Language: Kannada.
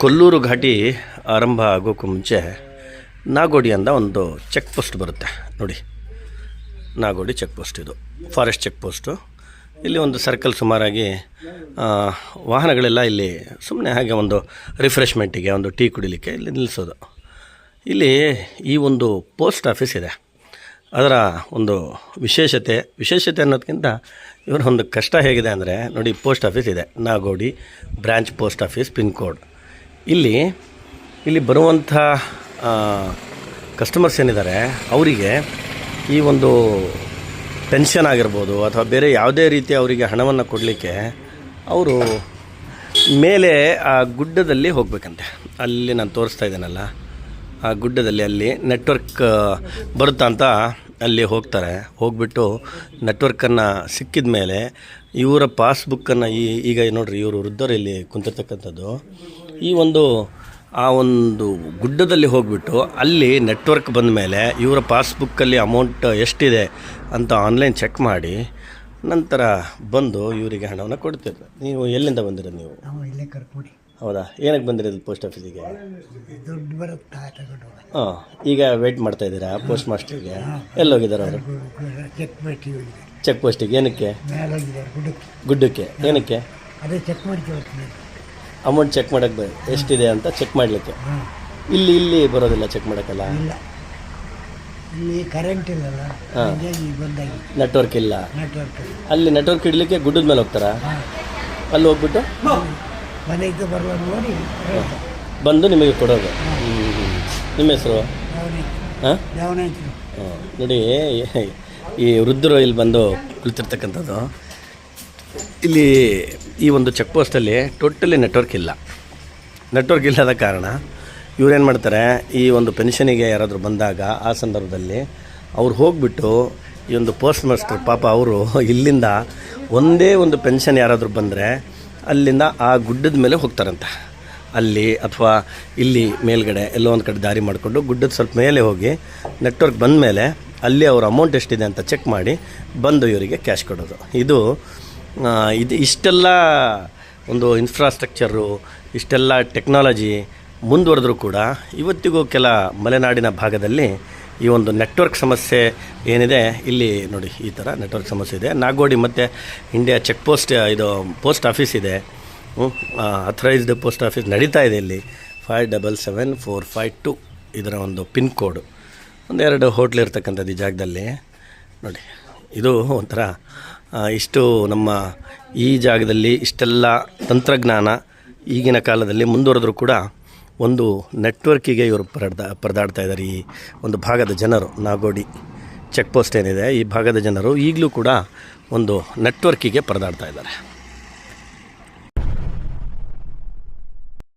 ಕೊಲ್ಲೂರು ಘಾಟಿ ಆರಂಭ ಆಗೋಕ್ಕೂ ಮುಂಚೆ ನಾಗೋಡಿ ಅಂತ ಒಂದು ಚೆಕ್ ಪೋಸ್ಟ್ ಬರುತ್ತೆ ನೋಡಿ. ನಾಗೋಡಿ ಚೆಕ್ ಪೋಸ್ಟ್, ಇದು ಫಾರೆಸ್ಟ್ ಚೆಕ್ ಪೋಸ್ಟು. ಇಲ್ಲಿ ಒಂದು ಸರ್ಕಲ್ ಸುಮಾರಾಗಿ ವಾಹನಗಳೆಲ್ಲ ಇಲ್ಲಿ ಸುಮ್ಮನೆ ಹಾಗೆ ಒಂದು ರಿಫ್ರೆಶ್ಮೆಂಟಿಗೆ, ಒಂದು ಟೀ ಕುಡಿಲಿಕ್ಕೆ ಇಲ್ಲಿ ನಿಲ್ಲಿಸೋದು. ಇಲ್ಲಿ ಈ ಒಂದು ಪೋಸ್ಟ್ ಆಫೀಸ್ ಇದೆ. ಅದರ ಒಂದು ವಿಶೇಷತೆ ಅನ್ನೋದಕ್ಕಿಂತ ಇವರ ಒಂದು ಕಷ್ಟ ಹೇಗಿದೆ ಅಂದರೆ ನೋಡಿ, ಪೋಸ್ಟ್ ಆಫೀಸ್ ಇದೆ, Nagodi branch post office, pin code. ಇಲ್ಲಿ ಬರುವಂಥ ಕಸ್ಟಮರ್ಸ್ ಏನಿದ್ದಾರೆ ಅವರಿಗೆ ಈ ಒಂದು ಪೆನ್ಷನ್ ಆಗಿರ್ಬೋದು ಅಥವಾ ಬೇರೆ ಯಾವುದೇ ರೀತಿ ಅವರಿಗೆ ಹಣವನ್ನು ಕೊಡಲಿಕ್ಕೆ ಅವರು ಮೇಲೆ ಆ ಗುಡ್ಡದಲ್ಲಿ ಹೋಗಬೇಕಂತೆ. ಅಲ್ಲಿ ನಾನು ತೋರಿಸ್ತಾ ಇದ್ದೇನಲ್ಲ, ಆ ಗುಡ್ಡದಲ್ಲಿ ಅಲ್ಲಿ ನೆಟ್ವರ್ಕ್ ಬರುತ್ತಾ ಅಂತ ಅಲ್ಲಿ ಹೋಗ್ತಾರೆ. ಹೋಗ್ಬಿಟ್ಟು ನೆಟ್ವರ್ಕನ್ನು ಸಿಕ್ಕಿದ ಮೇಲೆ ಇವರ ಪಾಸ್ಬುಕ್ಕನ್ನು ಈಗ ನೋಡ್ರಿ, ಇವರು ವೃದ್ಧರು ಇಲ್ಲಿ ಕುಂತಿರ್ತಕ್ಕಂಥದ್ದು. ಆ ಒಂದು ಗುಡ್ಡದಲ್ಲಿ ಹೋಗಿಬಿಟ್ಟು ಅಲ್ಲಿ ನೆಟ್ವರ್ಕ್ ಬಂದ ಮೇಲೆ ಇವರ ಪಾಸ್ಬುಕ್ಕಲ್ಲಿ ಅಮೌಂಟ್ ಎಷ್ಟಿದೆ ಅಂತ ಆನ್ಲೈನ್ ಚೆಕ್ ಮಾಡಿ ನಂತರ ಬಂದು ಇವರಿಗೆ ಹಣವನ್ನು ಕೊಡ್ತಿದ್ರು. ನೀವು ಎಲ್ಲಿಂದ ಬಂದಿರೋದು? ನೀವು ಇಲ್ಲೇ ಕರ್ಕೊಡಿ. ಹೌದಾ? ಏನಕ್ಕೆ ಬಂದಿರೋದು ಪೋಸ್ಟ್ ಆಫೀಸಿಗೆ? ದುಡ್ಡು ಬರುತ್ತಾ ತಗೊಂಡು. ಹಾಂ, ಈಗ ವೆಯ್ಟ್ ಮಾಡ್ತಾ ಇದ್ದೀರಾ ಪೋಸ್ಟ್ ಮಾಸ್ಟರ್ಗೆ? ಎಲ್ಲಿ ಹೋಗಿದ್ದಾರೆ ಅವರು? ಚೆಕ್ ಪೋಸ್ಟಿಗೆ. ಏನಕ್ಕೆ? ಗುಡ್ಡಕ್ಕೆ. ಏನಕ್ಕೆ? ಅದೇ ಚೆಕ್ ಮಾಡ್ತೀವಿ, ಅಮೌಂಟ್ ಚೆಕ್ ಮಾಡೋಕ್ಕೆ ಎಷ್ಟಿದೆ ಅಂತ ಚೆಕ್ ಮಾಡಲಿಕ್ಕೆ. ಇಲ್ಲಿ ಬರೋದಿಲ್ಲ ಚೆಕ್ ಮಾಡೋಕ್ಕಲ್ಲ, ಇಲ್ಲಿ ಕರೆಂಟ್ ಇಲ್ಲಲ್ಲ, ಬಂದಾಗಿ ನೆಟ್ವರ್ಕ್ ಇಲ್ಲ. ಅಲ್ಲಿ ನೆಟ್ವರ್ಕ್ ಇಡಲಿಕ್ಕೆ ಗುಡ್ಡದ ಮೇಲೆ ಹೋಗ್ತಾರಾ? ಅಲ್ಲಿ ಹೋಗ್ಬಿಟ್ಟು ಮನೆಗೆ ಬರುವ ನೋಡಿ ಬಂದು ನಿಮಗೆ ಕೊಡೋದು. ನಿಮ್ಮ ಹೆಸರು? ಹಾಂ, ನೋಡಿ, ಈ ವೃದ್ಧರು ಇಲ್ಲಿ ಬಂದು ಕುಳಿತಿರ್ತಕ್ಕಂಥದ್ದು. ಇಲ್ಲಿ ಈ ಒಂದು ಚೆಕ್ ಪೋಸ್ಟಲ್ಲಿ ಟೋಟಲಿ ನೆಟ್ವರ್ಕ್ ಇಲ್ಲದ ಕಾರಣ ಇವರೇನು ಮಾಡ್ತಾರೆ, ಈ ಒಂದು ಪೆನ್ಷನಿಗೆ ಯಾರಾದರೂ ಬಂದಾಗ ಆ ಸಂದರ್ಭದಲ್ಲಿ ಅವ್ರು ಹೋಗಿಬಿಟ್ಟು ಈ ಒಂದು ಪೋಸ್ಟ್ ಮಾಸ್ಟರ್ ಪಾಪ ಅವರು ಇಲ್ಲಿಂದ ಒಂದೇ ಒಂದು ಪೆನ್ಷನ್ ಯಾರಾದರೂ ಬಂದರೆ ಅಲ್ಲಿಂದ ಆ ಗುಡ್ಡದ ಮೇಲೆ ಹೋಗ್ತಾರಂತೆ. ಅಲ್ಲಿ ಅಥವಾ ಇಲ್ಲಿ ಮೇಲ್ಗಡೆ ಎಲ್ಲೋ ಒಂದು ಕಡೆ ದಾರಿ ಮಾಡಿಕೊಂಡು ಗುಡ್ಡದ ಸ್ವಲ್ಪ ಮೇಲೆ ಹೋಗಿ ನೆಟ್ವರ್ಕ್ ಬಂದ ಮೇಲೆ ಅಲ್ಲಿ ಅವ್ರ ಅಮೌಂಟ್ ಎಷ್ಟಿದೆ ಅಂತ ಚೆಕ್ ಮಾಡಿ ಬಂದು ಇವರಿಗೆ ಕ್ಯಾಶ್ ಕೊಡೋದು. ಇದು ಇಷ್ಟೆಲ್ಲ ಒಂದು ಇನ್ಫ್ರಾಸ್ಟ್ರಕ್ಚರು, ಇಷ್ಟೆಲ್ಲ ಟೆಕ್ನಾಲಜಿ ಮುಂದುವರೆದ್ರೂ ಕೂಡ ಇವತ್ತಿಗೂ ಕೆಲ ಮಲೆನಾಡಿನ ಭಾಗದಲ್ಲಿ ಈ ಒಂದು ನೆಟ್ವರ್ಕ್ ಸಮಸ್ಯೆ ಏನಿದೆ, ಇಲ್ಲಿ ನೋಡಿ ಈ ಥರ ನೆಟ್ವರ್ಕ್ ಸಮಸ್ಯೆ ಇದೆ. ನಾಗೋಡಿ ಮತ್ತು ಇಂಡಿಯಾ ಚೆಕ್ ಪೋಸ್ಟ್, ಇದು ಪೋಸ್ಟ್ ಆಫೀಸ್ ಇದೆ, ಅಥರೈಸ್ಡ್ ಪೋಸ್ಟ್ ಆಫೀಸ್ ನಡೀತಾ ಇದೆ. ಇಲ್ಲಿ 577452 ಇದರ ಒಂದು ಪಿನ್ ಕೋಡು. ಒಂದೆರಡು ಹೋಟ್ಲ್ ಇರ್ತಕ್ಕಂಥದ್ದು ಈ ಜಾಗದಲ್ಲಿ ನೋಡಿ. ಇದು ಒಂಥರ ಇಷ್ಟು ನಮ್ಮ ಈ ಜಾಗದಲ್ಲಿ ಇಷ್ಟೆಲ್ಲ ತಂತ್ರಜ್ಞಾನ ಈಗಿನ ಕಾಲದಲ್ಲಿ ಮುಂದುವರೆದ್ರೂ ಕೂಡ ಒಂದು ನೆಟ್ವರ್ಕಿಗೆ ಇವರು ಪರದಾಡ್ತಾ ಇದ್ದಾರೆ. ಈ ಒಂದು ಭಾಗದ ಜನರು, ನಾಗೋಡಿ ಚೆಕ್ ಪೋಸ್ಟ್ ಏನಿದೆ ಈ ಭಾಗದ ಜನರು ಈಗಲೂ ಕೂಡ ಒಂದು ನೆಟ್ವರ್ಕಿಗೆ ಪರದಾಡ್ತಾ ಇದ್ದಾರೆ.